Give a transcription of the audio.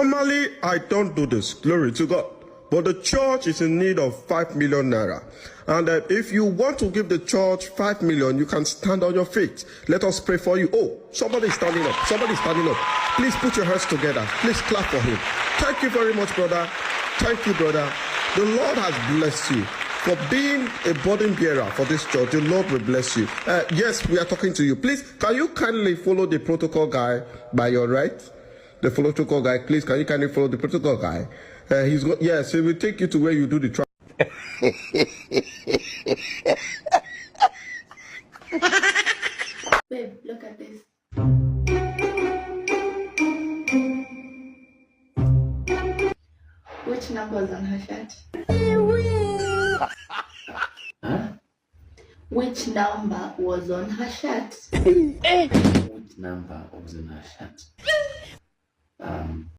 Normally, I don't do this. Glory to God. But the church is in need of 5 million naira. And if you want to give the church 5 million, you can stand on your feet. Let us pray for you. Oh, somebody is standing up. Somebody is standing up. Please put your hands together. Please clap for him. Thank you very much, brother. Thank you, brother. The Lord has blessed you for being a burden bearer for this church. The Lord will bless you. Yes, we are talking to you. Please, can you kindly follow the protocol guy by your right? The protocol guy, please, can you kindly follow the protocol guy? Yes, he will take you to where you do the trial. Babe, look at this. Which number is on her shirt? Huh? Which number was on her shirt? Which number was in her shirt?